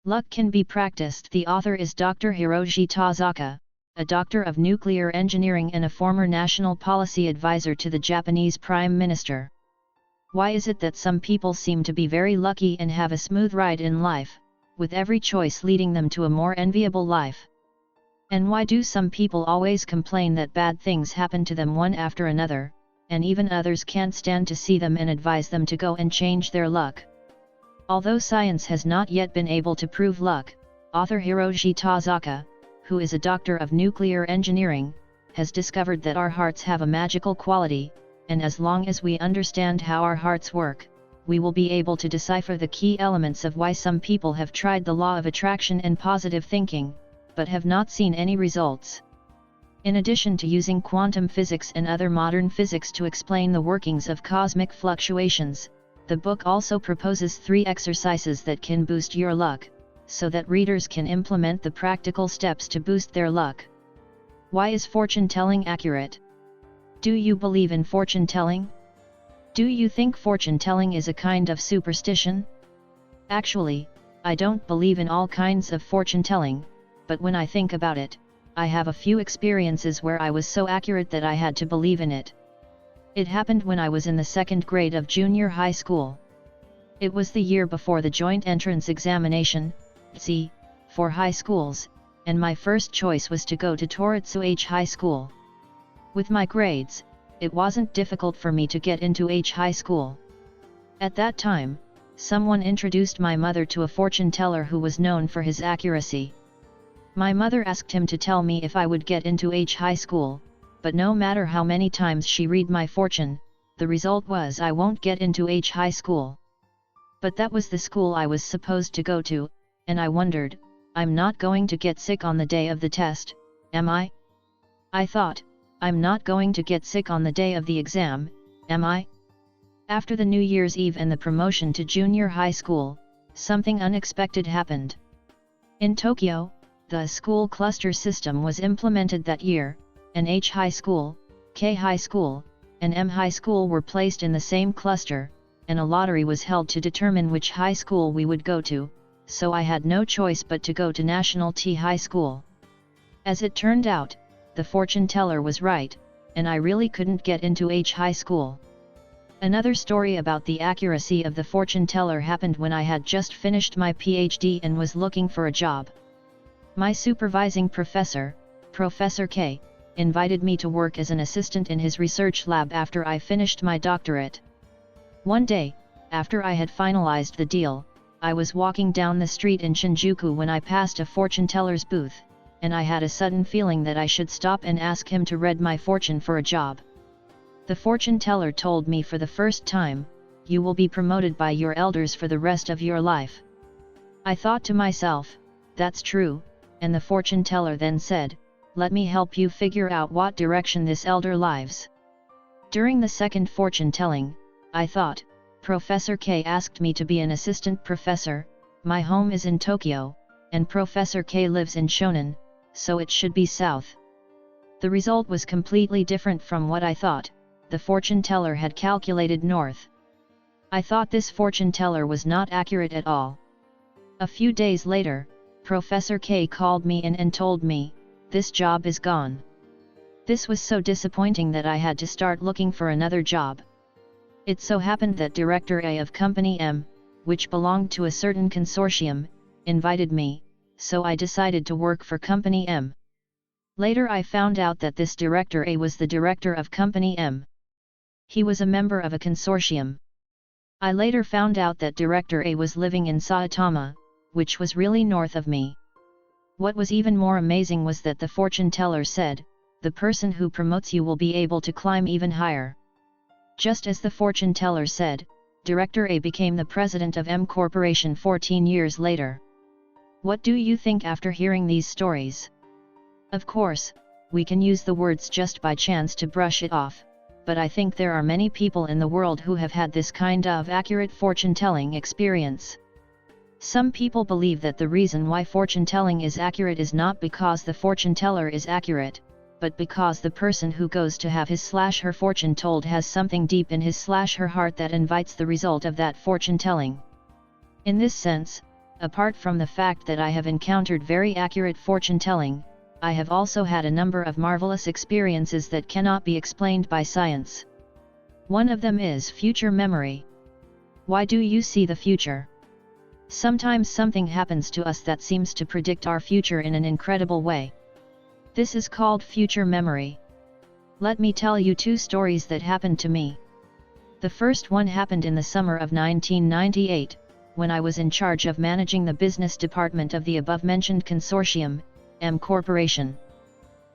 Luck can be practiced. The author is Dr. Hiroshi Tasaka, a doctor of nuclear engineering and a former national policy advisor to the Japanese Prime Minister. Why is it that some people seem to be very lucky and have a smooth ride in life, with every choice leading them to a more enviable life? And why do some people always complain that bad things happen to them one after another, and even others can't stand to see them and advise them to go and change their luck? Although science has not yet been able to prove luck, author Hiroshi Tasaka, who is a doctor of nuclear engineering, has discovered that our hearts have a magical quality, and as long as we understand how our hearts work, we will be able to decipher the key elements of why some people have tried the law of attraction and positive thinking, but have not seen any results. In addition to using quantum physics and other modern physics to explain the workings of cosmic fluctuations, the book also proposes 3 exercises that can boost your luck, so that readers can implement the practical steps to boost their luck. Why is fortune telling accurate? Do you believe in fortune telling? Do you think fortune telling is a kind of superstition? Actually, I don't believe in all kinds of fortune telling, but when I think about it, I have a few experiences where I was so accurate that I had to believe in it. It happened when I was in the 2nd grade of junior high school. It was the year before the joint entrance examination, (JEE), for high schools, and my first choice was to go to Toritsu H High School. With my grades, it wasn't difficult for me to get into H High School. At that time, someone introduced my mother to a fortune teller who was known for his accuracy. My mother asked him to tell me if I would get into H High School, but no matter how many times she read my fortune, the result was I won't get into H High School. But that was the school I was supposed to go to, and I wondered, I'm not going to get sick on the day of the test, am I? I thought, I'm not going to get sick on the day of the exam, am I? After the New Year's Eve and the promotion to junior high school, something unexpected happened. In Tokyo, the school cluster system was implemented that year, and H High School, K High School, and M High School were placed in the same cluster, and a lottery was held to determine which high school we would go to, so I had no choice but to go to National T High School. As it turned out, the fortune teller was right, and I really couldn't get into H High School. Another story about the accuracy of the fortune teller happened when I had just finished my PhD and was looking for a job. My supervising professor, Professor K, invited me to work as an assistant in his research lab after I finished my doctorate. One day, after I had finalized the deal, I was walking down the street in Shinjuku when I passed a fortune teller's booth, and I had a sudden feeling that I should stop and ask him to read my fortune for a job. The fortune teller told me for the first time, "You will be promoted by your elders for the rest of your life." I thought to myself, that's true, and the fortune teller then said, "Let me help you figure out what direction this elder lives." During the second fortune telling, I thought, Professor K asked me to be an assistant professor, my home is in Tokyo, and Professor K lives in Shonan, so it should be south. The result was completely different from what I thought. The fortune teller had calculated north. I thought this fortune teller was not accurate at all. A few days later, Professor K called me in and told me, "This job is gone." This was so disappointing that I had to start looking for another job. It so happened that Director A of Company M, which belonged to a certain consortium, invited me, so I decided to work for Company M. Later I found out that this Director A was the director of Company M. He was a member of a consortium. I later found out that Director A was living in Saitama, which was really north of me. What was even more amazing was that the fortune teller said, "The person who promotes you will be able to climb even higher." Just as the fortune teller said, Director A became the president of M Corporation 14 years later. What do you think after hearing these stories? Of course, we can use the words just by chance to brush it off, but I think there are many people in the world who have had this kind of accurate fortune-telling experience. Some people believe that the reason why fortune-telling is accurate is not because the fortune teller is accurate, but because the person who goes to have his/her fortune told has something deep in his/her heart that invites the result of that fortune telling. In this sense, Apart from the fact that I have encountered very accurate fortune-telling, I have also had a number of marvelous experiences that cannot be explained by science. One of them is future memory. Why do you see the future? Sometimes something happens to us that seems to predict our future in an incredible way. This is called future memory. Let me tell you two stories that happened to me. The first one happened in the summer of 1998, when I was in charge of managing the business department of the above-mentioned consortium, M Corporation.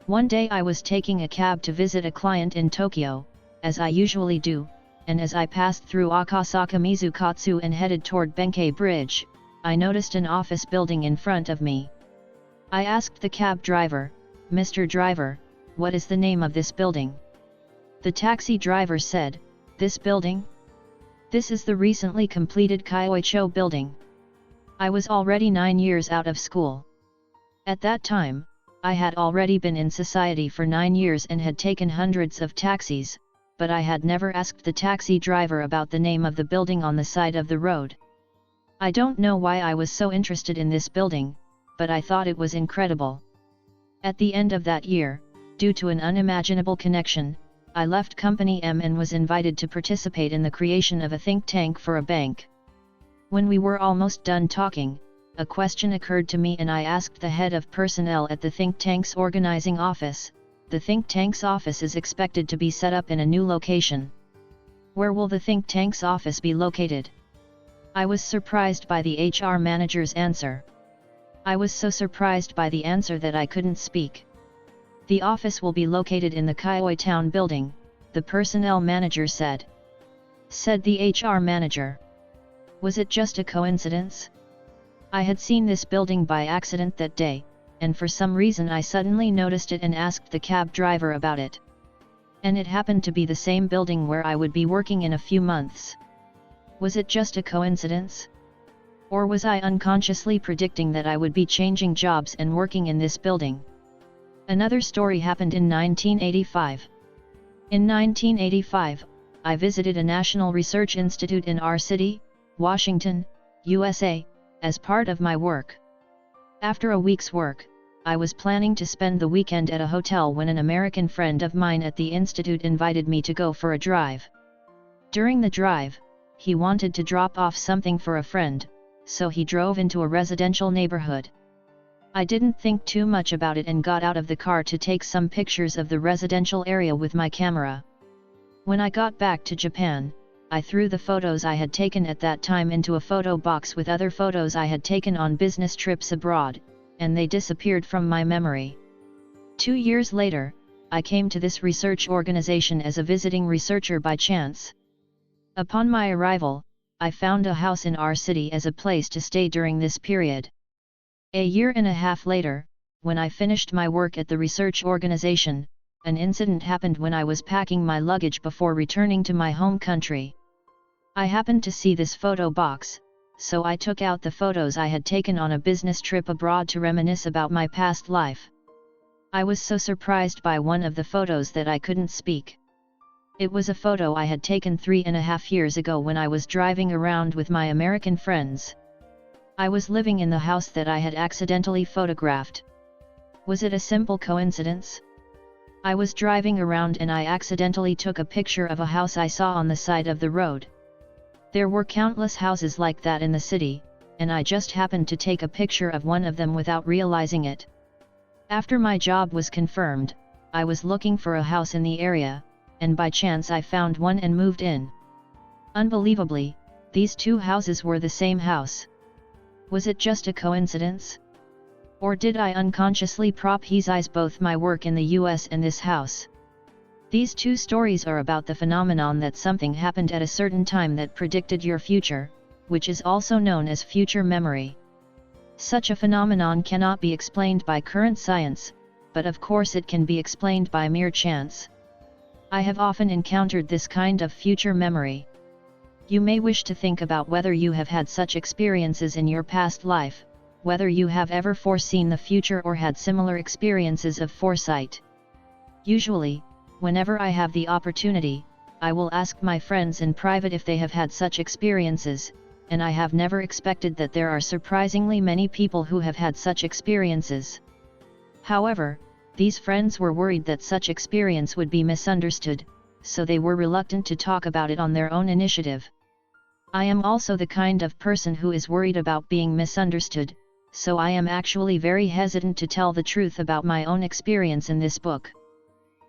One day I was taking a cab to visit a client in Tokyo, as I usually do, and as I passed through Akasaka Mizukatsu and headed toward Benkei Bridge, I noticed an office building in front of me. I asked the cab driver, "Mr. Driver, what is the name of this building?" The taxi driver said, "This building? This is the recently completed Kyoicho building." I was already 9 years out of school. At that time, I had already been in society for 9 years and had taken hundreds of taxis, but I had never asked the taxi driver about the name of the building on the side of the road. I don't know why I was so interested in this building, but I thought it was incredible. At the end of that year, due to an unimaginable connection, I left Company M and was invited to participate in the creation of a think tank for a bank. When we were almost done talking, a question occurred to me and I asked the head of personnel at the think tank's organizing office. The think tank's office is expected to be set up in a new location. Where will the think tank's office be located? I was surprised by the HR manager's answer. I was so surprised by the answer that I couldn't speak. "The office will be located in the Kyoto Town building," the personnel manager said. Said the HR manager. Was it just a coincidence? I had seen this building by accident that day, and for some reason I suddenly noticed it and asked the cab driver about it. And it happened to be the same building where I would be working in a few months. Was it just a coincidence? Or was I unconsciously predicting that I would be changing jobs and working in this building? Another story happened in 1985. In 1985, I visited a national research institute in our city, Washington, USA, as part of my work. After a week's work, I was planning to spend the weekend at a hotel when an American friend of mine at the institute invited me to go for a drive. During the drive, he wanted to drop off something for a friend, so he drove into a residential neighborhood. I didn't think too much about it and got out of the car to take some pictures of the residential area with my camera. When I got back to Japan, I threw the photos I had taken at that time into a photo box with other photos I had taken on business trips abroad, and they disappeared from my memory. 2 years later, I came to this research organization as a visiting researcher by chance. Upon my arrival, I found a house in our city as a place to stay during this period. A year and a half later, when I finished my work at the research organization, an incident happened when I was packing my luggage before returning to my home country. I happened to see this photo box, so I took out the photos I had taken on a business trip abroad to reminisce about my past life. I was so surprised by one of the photos that I couldn't speak. It was a photo I had taken 3.5 years ago when I was driving around with my American friends. I was living in the house that I had accidentally photographed. Was it a simple coincidence? I was driving around and I accidentally took a picture of a house I saw on the side of the road. There were countless houses like that in the city, and I just happened to take a picture of one of them without realizing it. After my job was confirmed, I was looking for a house in the area, and by chance I found one and moved in. Unbelievably, these two houses were the same house. Was it just a coincidence? Or did I unconsciously prophesize both my work in the US and this house? These two stories are about the phenomenon that something happened at a certain time that predicted your future, which is also known as future memory. Such a phenomenon cannot be explained by current science, but of course it can be explained by mere chance. I have often encountered this kind of future memory. You may wish to think about whether you have had such experiences in your past life, whether you have ever foreseen the future or had similar experiences of foresight. Usually, whenever I have the opportunity, I will ask my friends in private if they have had such experiences, and I have never expected that there are surprisingly many people who have had such experiences. However, these friends were worried that such experience would be misunderstood, so they were reluctant to talk about it on their own initiative. I am also the kind of person who is worried about being misunderstood, so I am actually very hesitant to tell the truth about my own experience in this book.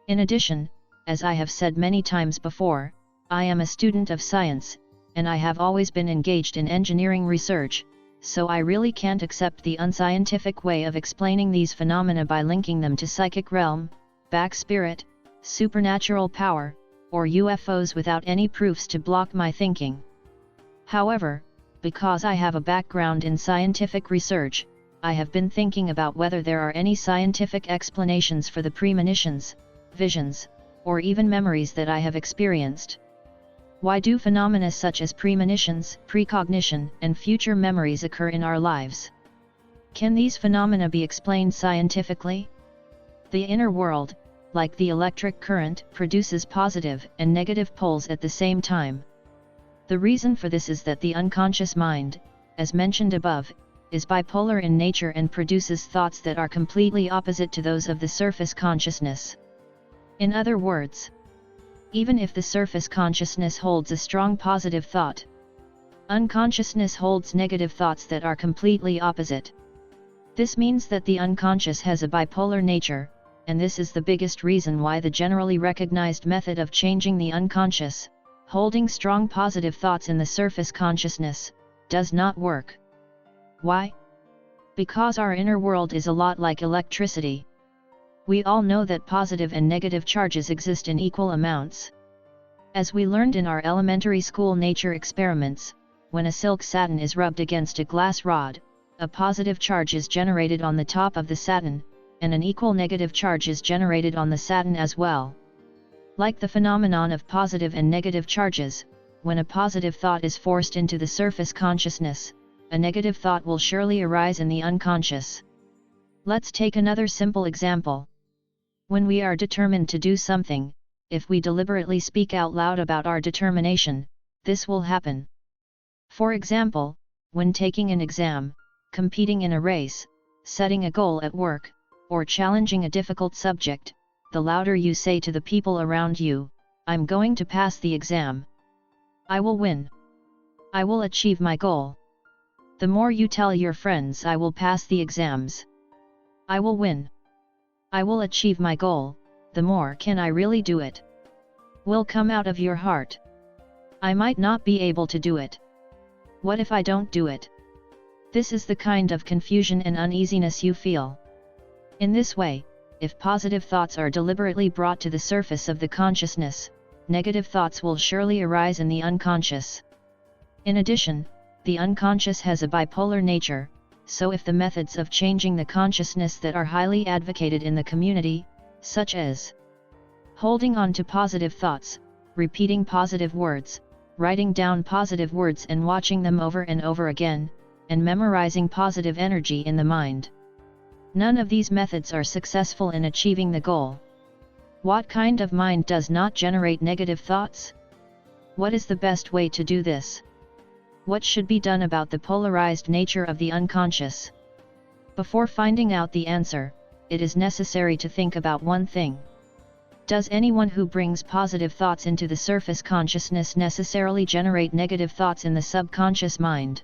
In addition, as I have said many times before, I am a student of science, and I have always been engaged in engineering research, so I really can't accept the unscientific way of explaining these phenomena by linking them to psychic realm, back spirit, supernatural power, or UFOs without any proofs to block my thinking. However, because I have a background in scientific research, I have been thinking about whether there are any scientific explanations for the premonitions, visions, or even memories that I have experienced. Why do phenomena such as premonitions, precognition, and future memories occur in our lives? Can these phenomena be explained scientifically? The inner world, like the electric current, produces positive and negative poles at the same time. The reason for this is that the unconscious mind, as mentioned above, is bipolar in nature and produces thoughts that are completely opposite to those of the surface consciousness. In other words, even if the surface consciousness holds a strong positive thought, unconsciousness holds negative thoughts that are completely opposite. This means that the unconscious has a bipolar nature, and this is the biggest reason why the generally recognized method of changing the unconscious, holding strong positive thoughts in the surface consciousness, does not work. Why? Because our inner world is a lot like electricity. We all know that positive and negative charges exist in equal amounts. As we learned in our elementary school nature experiments, when a silk satin is rubbed against a glass rod, a positive charge is generated on the top of the satin, and an equal negative charge is generated on the satin as well. Like the phenomenon of positive and negative charges, when a positive thought is forced into the surface consciousness, a negative thought will surely arise in the unconscious. Let's take another simple example. When we are determined to do something, if we deliberately speak out loud about our determination, this will happen. For example, when taking an exam, competing in a race, setting a goal at work, or challenging a difficult subject, the louder you say to the people around you, "I'm going to pass the exam. I will win. I will achieve my goal." The more you tell your friends, "I will pass the exams. I will win. I will achieve my goal," the more "can I really do it?" will come out of your heart. I might not be able to do it. What if I don't do it? This is the kind of confusion and uneasiness you feel. In this way, if positive thoughts are deliberately brought to the surface of the consciousness, negative thoughts will surely arise in the unconscious. In addition, the unconscious has a bipolar nature, so if the methods of changing the consciousness that are highly advocated in the community, such as holding on to positive thoughts, repeating positive words, writing down positive words and watching them over and over again, and memorizing positive energy in the mind, none of these methods are successful in achieving the goal. What kind of mind does not generate negative thoughts? What is the best way to do this? What should be done about the polarized nature of the unconscious? Before finding out the answer, it is necessary to think about one thing. Does anyone who brings positive thoughts into the surface consciousness necessarily generate negative thoughts in the subconscious mind?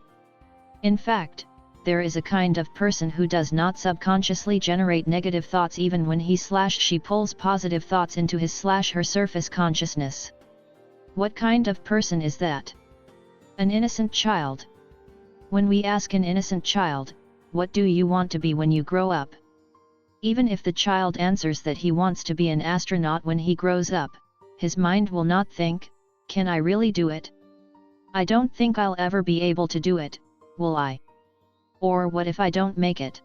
In fact, there is a kind of person who does not subconsciously generate negative thoughts even when he/she pulls positive thoughts into his/her surface consciousness. What kind of person is that? An innocent child. When we ask an innocent child, "What do you want to be when you grow up?" Even if the child answers that he wants to be an astronaut when he grows up, his mind will not think, "Can I really do it? I don't think I'll ever be able to do it, will I? Or what if I don't make it?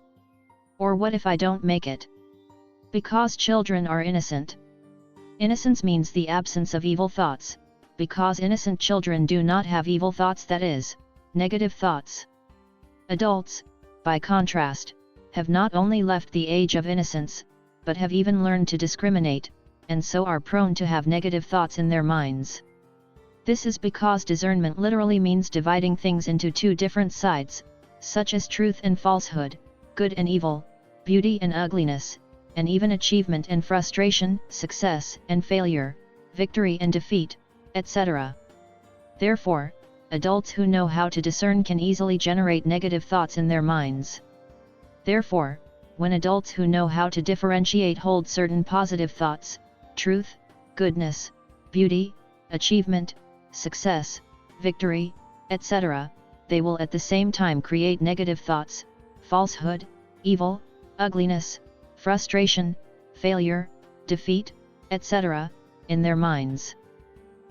Or what if I don't make it?" Because children are innocent. Innocence means the absence of evil thoughts, because innocent children do not have evil thoughts, that is, negative thoughts. Adults, by contrast, have not only left the age of innocence, but have even learned to discriminate, and so are prone to have negative thoughts in their minds. This is because discernment literally means dividing things into two different sides, such as truth and falsehood, good and evil, beauty and ugliness, and even achievement and frustration, success and failure, victory and defeat, etc. Therefore, adults who know how to discern can easily generate negative thoughts in their minds. Therefore, when adults who know how to differentiate hold certain positive thoughts, truth, goodness, beauty, achievement, success, victory, etc., they will at the same time create negative thoughts, falsehood, evil, ugliness, frustration, failure, defeat, etc., in their minds.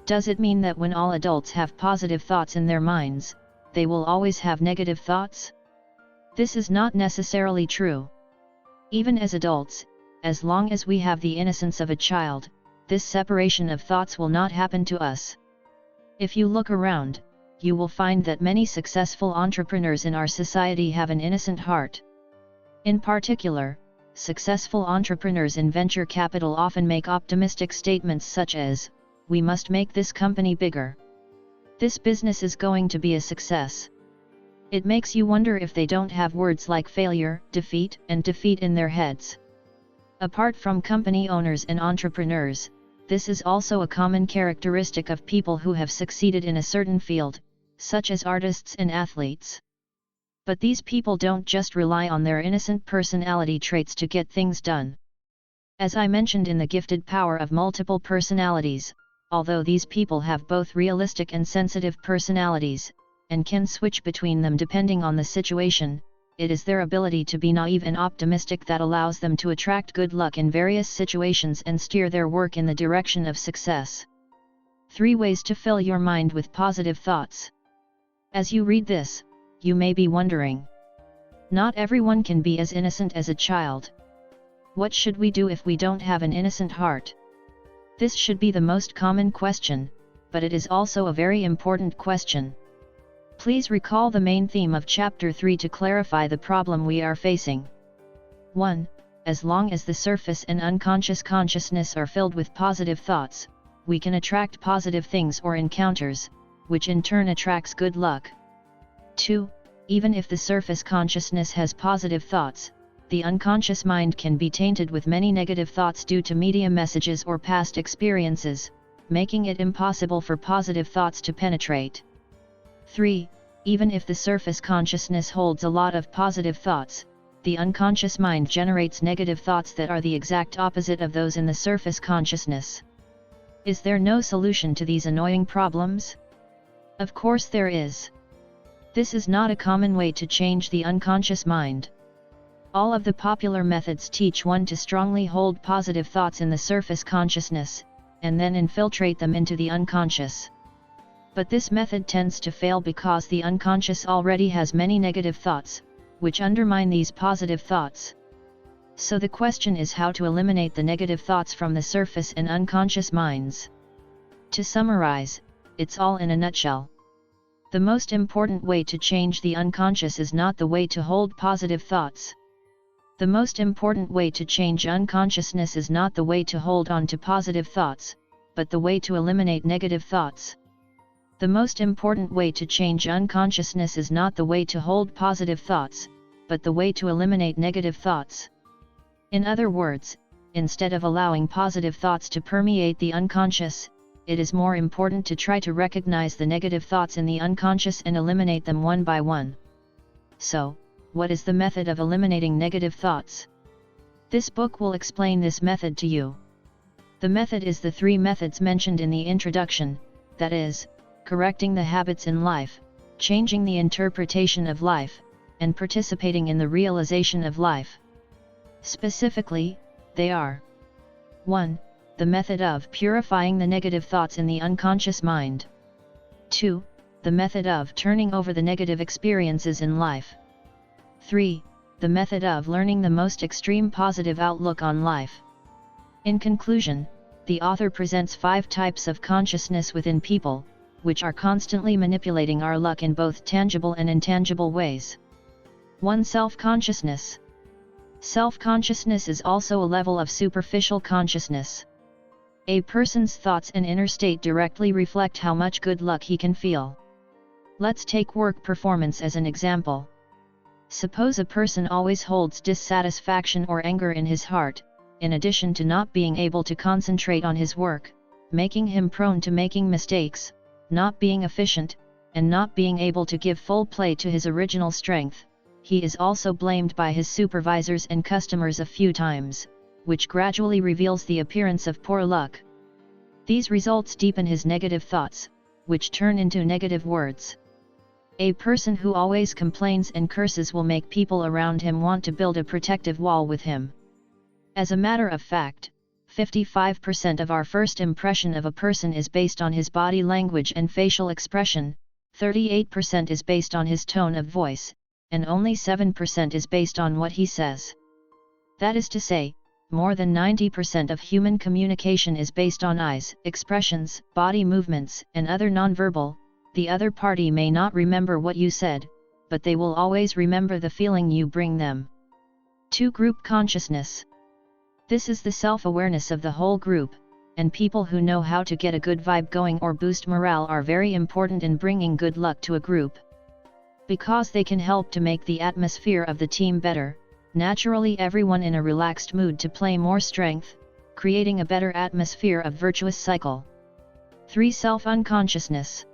Does it mean that when all adults have positive thoughts in their minds, they will always have negative thoughts? This is not necessarily true. Even as adults, as long as we have the innocence of a child, this separation of thoughts will not happen to us. If you look around, you will find that many successful entrepreneurs in our society have an innocent heart. In particular, successful entrepreneurs in venture capital often make optimistic statements such as, "We must make this company bigger. This business is going to be a success." It makes you wonder if they don't have words like failure, defeat, and defeat in their heads. Apart from company owners and entrepreneurs, this is also a common characteristic of people who have succeeded in a certain field, such as artists and athletes. But these people don't just rely on their innocent personality traits to get things done. As I mentioned in The Gifted Power of Multiple Personalities, although these people have both realistic and sensitive personalities, and can switch between them depending on the situation, it is their ability to be naive and optimistic that allows them to attract good luck in various situations and steer their work in the direction of success. 3 ways to fill your mind with positive thoughts. As you read this, you may be wondering, not everyone can be as innocent as a child. What should we do if we don't have an innocent heart? This should be the most common question, but it is also a very important question. Please recall the main theme of Chapter 3 to clarify the problem we are facing. 1. As long as the surface and unconscious consciousness are filled with positive thoughts, we can attract positive things or encounters, which in turn attracts good luck. 2. Even if the surface consciousness has positive thoughts, the unconscious mind can be tainted with many negative thoughts due to media messages or past experiences, making it impossible for positive thoughts to penetrate. 3. Even if the surface consciousness holds a lot of positive thoughts, the unconscious mind generates negative thoughts that are the exact opposite of those in the surface consciousness. Is there no solution to these annoying problems? Of course there is. This is not a common way to change the unconscious mind. All of the popular methods teach one to strongly hold positive thoughts in the surface consciousness, and then infiltrate them into the unconscious. But this method tends to fail because the unconscious already has many negative thoughts, which undermine these positive thoughts. So the question is how to eliminate the negative thoughts from the surface and unconscious minds. To summarize, it's all in a nutshell. The most important way to change the unconscious is not the way to hold positive thoughts. The most important way to change unconsciousness is not the way to hold on to positive thoughts, but the way to eliminate negative thoughts. The most important way to change unconsciousness is not the way to hold positive thoughts, but the way to eliminate negative thoughts. In other words, instead of allowing positive thoughts to permeate the unconscious, it is more important to try to recognize the negative thoughts in the unconscious and eliminate them one by one. So, what is the method of eliminating negative thoughts? This book will explain this method to you. The method is the 3 methods mentioned in the introduction, that is, correcting the habits in life, changing the interpretation of life, and participating in the realization of life. Specifically, they are: 1. The method of purifying the negative thoughts in the unconscious mind. 2. The method of turning over the negative experiences in life. 3. The method of learning the most extreme positive outlook on life. In conclusion, the author presents 5 types of consciousness within people, which are constantly manipulating our luck in both tangible and intangible ways. 1. Self-consciousness. Self-consciousness is also a level of superficial consciousness. A person's thoughts and inner state directly reflect how much good luck he can feel. Let's take work performance as an example. Suppose a person always holds dissatisfaction or anger in his heart, in addition to not being able to concentrate on his work, making him prone to making mistakes, not being efficient, and not being able to give full play to his original strength. He is also blamed by his supervisors and customers a few times, which gradually reveals the appearance of poor luck. These results deepen his negative thoughts, which turn into negative words. A person who always complains and curses will make people around him want to build a protective wall with him. As a matter of fact, 55% of our first impression of a person is based on his body language and facial expression, 38% is based on his tone of voice, and only 7% is based on what he says. That is to say, more than 90% of human communication is based on eyes, expressions, body movements, and other nonverbal. The other party may not remember what you said, but they will always remember the feeling you bring them. 2. Group consciousness. This is the self-awareness of the whole group, and people who know how to get a good vibe going or boost morale are very important in bringing good luck to a group. Because they can help to make the atmosphere of the team better, naturally everyone in a relaxed mood to play more strength, creating a better atmosphere of virtuous cycle. 3. Self-unconsciousness.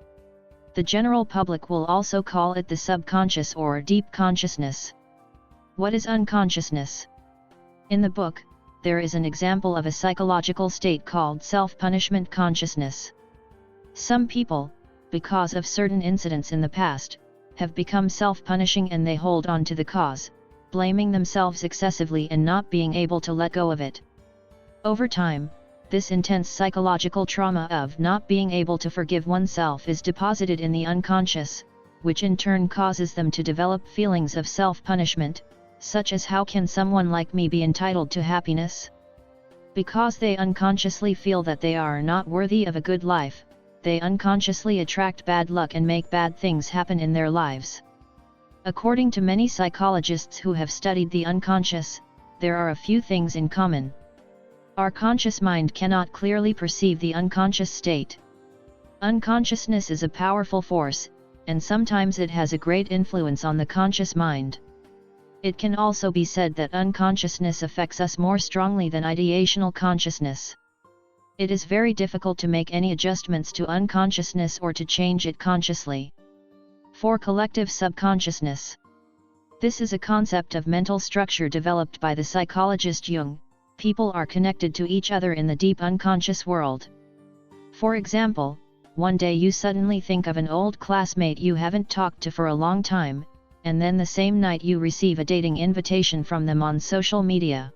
The general public will also call it the subconscious or deep consciousness. What is unconsciousness? In the book, there is an example of a psychological state called self-punishment consciousness. Some people, because of certain incidents in the past, have become self-punishing and they hold on to the cause, blaming themselves excessively and not being able to let go of it. Over time, this intense psychological trauma of not being able to forgive oneself is deposited in the unconscious, which in turn causes them to develop feelings of self-punishment, such as how can someone like me be entitled to happiness? Because they unconsciously feel that they are not worthy of a good life, they unconsciously attract bad luck and make bad things happen in their lives. According to many psychologists who have studied the unconscious, there are a few things in common. Our conscious mind cannot clearly perceive the unconscious state. Unconsciousness is a powerful force, and sometimes it has a great influence on the conscious mind. It can also be said that unconsciousness affects us more strongly than ideational consciousness. It is very difficult to make any adjustments to unconsciousness or to change it consciously. 4. Collective subconsciousness. This is a concept of mental structure developed by the psychologist Jung. People are connected to each other in the deep unconscious world. For example, one day you suddenly think of an old classmate you haven't talked to for a long time, and then the same night you receive a dating invitation from them on social media.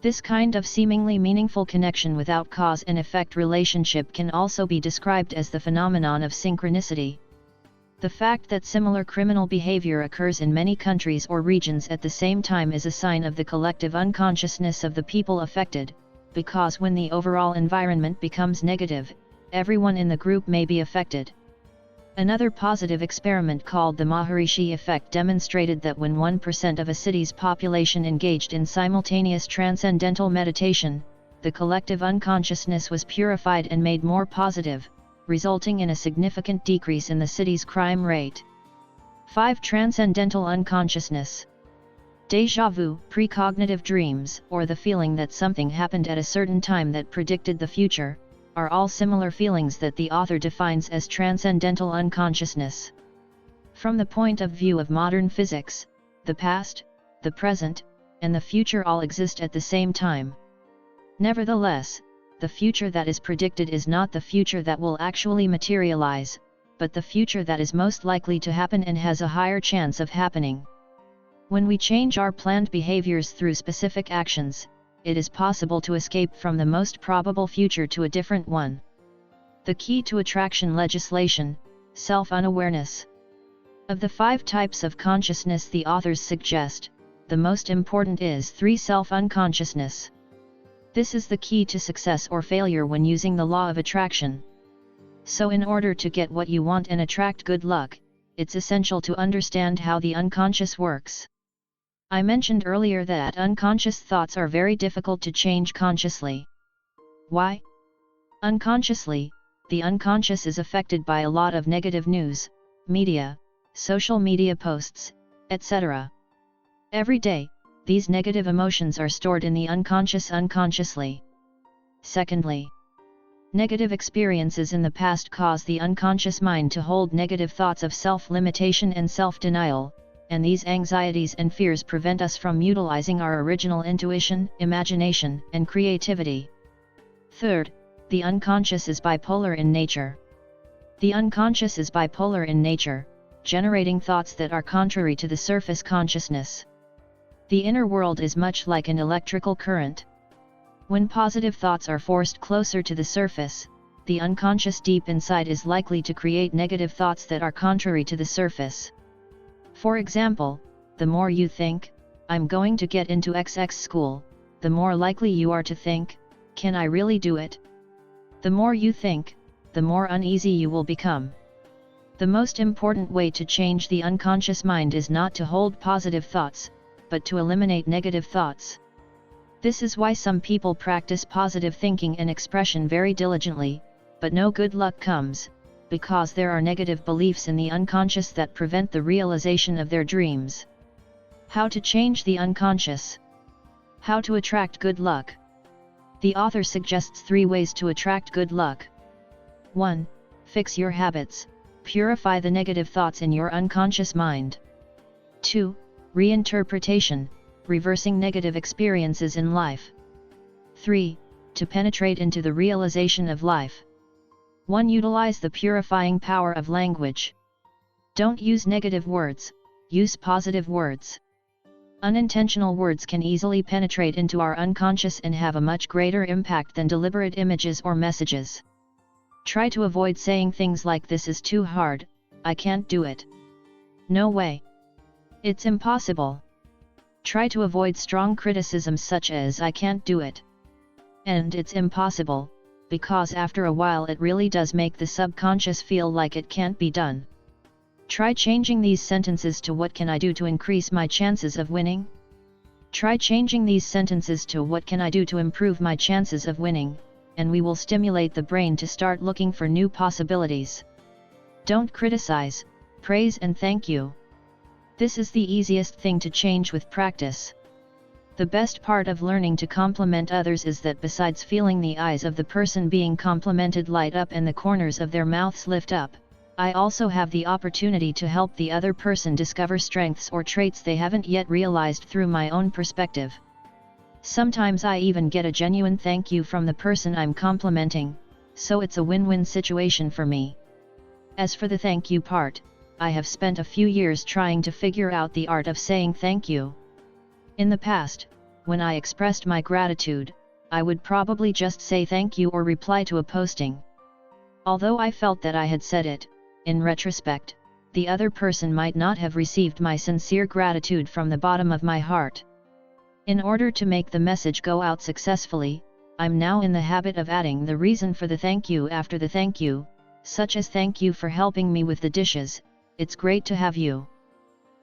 This kind of seemingly meaningful connection without cause and effect relationship can also be described as the phenomenon of synchronicity. The fact that similar criminal behavior occurs in many countries or regions at the same time is a sign of the collective unconsciousness of the people affected, because when the overall environment becomes negative, everyone in the group may be affected. Another positive experiment called the Maharishi effect demonstrated that when 1% of a city's population engaged in simultaneous transcendental meditation, the collective unconsciousness was purified and made more positive, resulting in a significant decrease in the city's crime rate. 5. Transcendental unconsciousness. Déjà vu, precognitive dreams, or the feeling that something happened at a certain time that predicted the future, are all similar feelings that the author defines as transcendental unconsciousness. From the point of view of modern physics, the past, the present, and the future all exist at the same time. Nevertheless, the future that is predicted is not the future that will actually materialize, but the future that is most likely to happen and has a higher chance of happening. When we change our planned behaviors through specific actions, it is possible to escape from the most probable future to a different one. The key to attraction legislation, self-unawareness. Of the 5 types of consciousness the authors suggest, the most important is 3 self-unconsciousness. This is the key to success or failure when using the law of attraction. So in order to get what you want and attract good luck, it's essential to understand how the unconscious works. I mentioned earlier that unconscious thoughts are very difficult to change consciously. Why? Unconsciously, the unconscious is affected by a lot of negative news, media, social media posts, etc. Every day, these negative emotions are stored in the unconscious unconsciously. Secondly, negative experiences in the past cause the unconscious mind to hold negative thoughts of self-limitation and self-denial, and these anxieties and fears prevent us from utilizing our original intuition, imagination, and creativity. Third, the unconscious is bipolar in nature. The unconscious is bipolar in nature, generating thoughts that are contrary to the surface consciousness. The inner world is much like an electrical current. When positive thoughts are forced closer to the surface, the unconscious deep inside is likely to create negative thoughts that are contrary to the surface. For example, the more you think, "I'm going to get into XX school," the more likely you are to think, "Can I really do it?" The more you think, the more uneasy you will become. The most important way to change the unconscious mind is not to hold positive thoughts, but to eliminate negative thoughts. This is why some people practice positive thinking and expression very diligently, but no good luck comes, because there are negative beliefs in the unconscious that prevent the realization of their dreams. How to change the unconscious? How to attract good luck? The author suggests 3 ways to attract good luck. 1. Fix your habits, purify the negative thoughts in your unconscious mind. 2. Reinterpretation, reversing negative experiences in life. 3. To penetrate into the realization of life. 1. Utilize the purifying power of language. Don't use negative words, use positive words. Unintentional words can easily penetrate into our unconscious and have a much greater impact than deliberate images or messages. Try to avoid saying things like "This is too hard, I can't do it. No way. It's impossible." Try to avoid strong criticisms such as "I can't do it" and "It's impossible," because after a while it really does make the subconscious feel like it can't be done. Try changing these sentences to "What can I do to increase my chances of winning?" Try changing these sentences to "What can I do to improve my chances of winning?" and we will stimulate the brain to start looking for new possibilities. Don't criticize, praise and thank you. This is the easiest thing to change with practice. The best part of learning to compliment others is that besides feeling the eyes of the person being complimented light up and the corners of their mouths lift up, I also have the opportunity to help the other person discover strengths or traits they haven't yet realized through my own perspective. Sometimes I even get a genuine thank you from the person I'm complimenting, so it's a win-win situation for me. As for the thank you part, I have spent a few years trying to figure out the art of saying thank you. In the past, when I expressed my gratitude, I would probably just say thank you or reply to a posting. Although I felt that I had said it, in retrospect, the other person might not have received my sincere gratitude from the bottom of my heart. In order to make the message go out successfully, I'm now in the habit of adding the reason for the thank you after the thank you, such as "Thank you for helping me with the dishes, it's great to have you.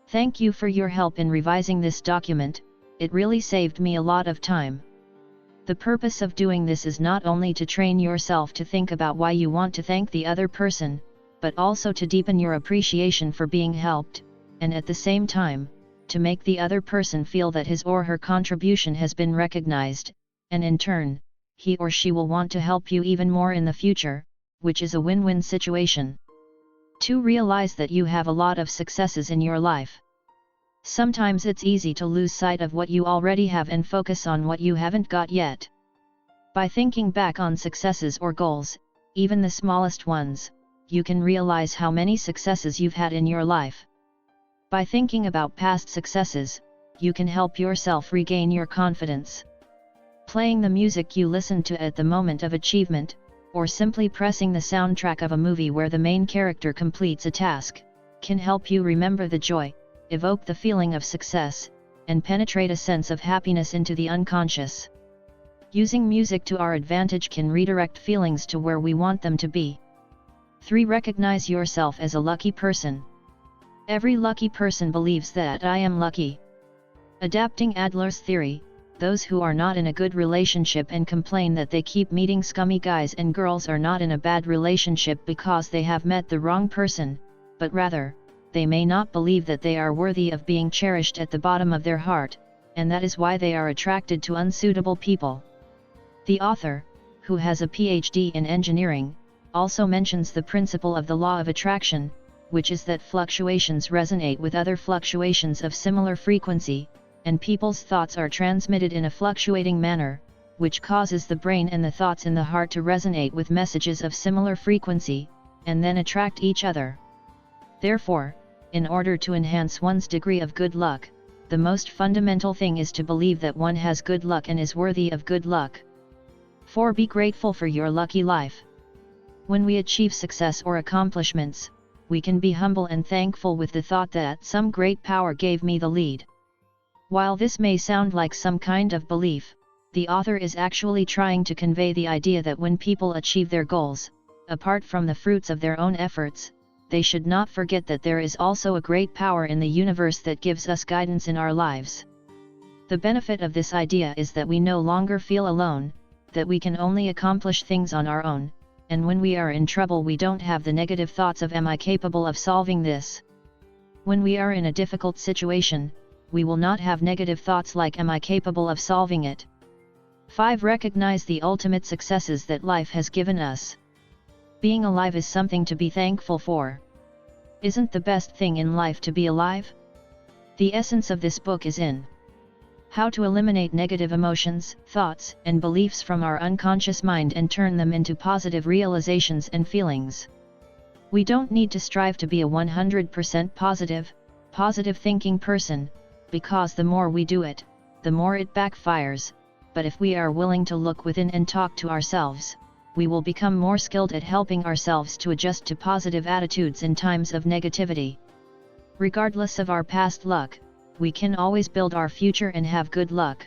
Thank you for your help in revising this document, it really saved me a lot of time." The purpose of doing this is not only to train yourself to think about why you want to thank the other person, but also to deepen your appreciation for being helped, and at the same time, to make the other person feel that his or her contribution has been recognized, and in turn, he or she will want to help you even more in the future, which is a win-win situation. 2. Realize that you have a lot of successes in your life. Sometimes it's easy to lose sight of what you already have and focus on what you haven't got yet. By thinking back on successes or goals, even the smallest ones, you can realize how many successes you've had in your life. By thinking about past successes, you can help yourself regain your confidence. Playing the music you listened to at the moment of achievement, or simply pressing the soundtrack of a movie where the main character completes a task, can help you remember the joy, evoke the feeling of success, and penetrate a sense of happiness into the unconscious. Using music to our advantage can redirect feelings to where we want them to be. 3. Recognize yourself as a lucky person. Every lucky person believes that "I am lucky." Adapting Adler's theory, those who are not in a good relationship and complain that they keep meeting scummy guys and girls are not in a bad relationship because they have met the wrong person, but rather, they may not believe that they are worthy of being cherished at the bottom of their heart, and that is why they are attracted to unsuitable people. The author, who has a PhD in engineering, also mentions the principle of the law of attraction, which is that fluctuations resonate with other fluctuations of similar frequency, and people's thoughts are transmitted in a fluctuating manner, which causes the brain and the thoughts in the heart to resonate with messages of similar frequency, and then attract each other. Therefore, in order to enhance one's degree of good luck, the most fundamental thing is to believe that one has good luck and is worthy of good luck. 4. Be grateful for your lucky life. When we achieve success or accomplishments, we can be humble and thankful with the thought that some great power gave me the lead. While this may sound like some kind of belief, the author is actually trying to convey the idea that when people achieve their goals, apart from the fruits of their own efforts, they should not forget that there is also a great power in the universe that gives us guidance in our lives. The benefit of this idea is that we no longer feel alone, that we can only accomplish things on our own, and when we are in trouble we don't have the negative thoughts of "am I capable of solving this?" When we are in a difficult situation, we will not have negative thoughts like "am I capable of solving it?" 5. Recognize the ultimate successes that life has given us. Being alive is something to be thankful for. Isn't the best thing in life to be alive? The essence of this book is in how to eliminate negative emotions, thoughts, and beliefs from our unconscious mind and turn them into positive realizations and feelings. We don't need to strive to be a 100% positive thinking person, because the more we do it, the more it backfires, but if we are willing to look within and talk to ourselves, we will become more skilled at helping ourselves to adjust to positive attitudes in times of negativity. Regardless of our past luck, we can always build our future and have good luck.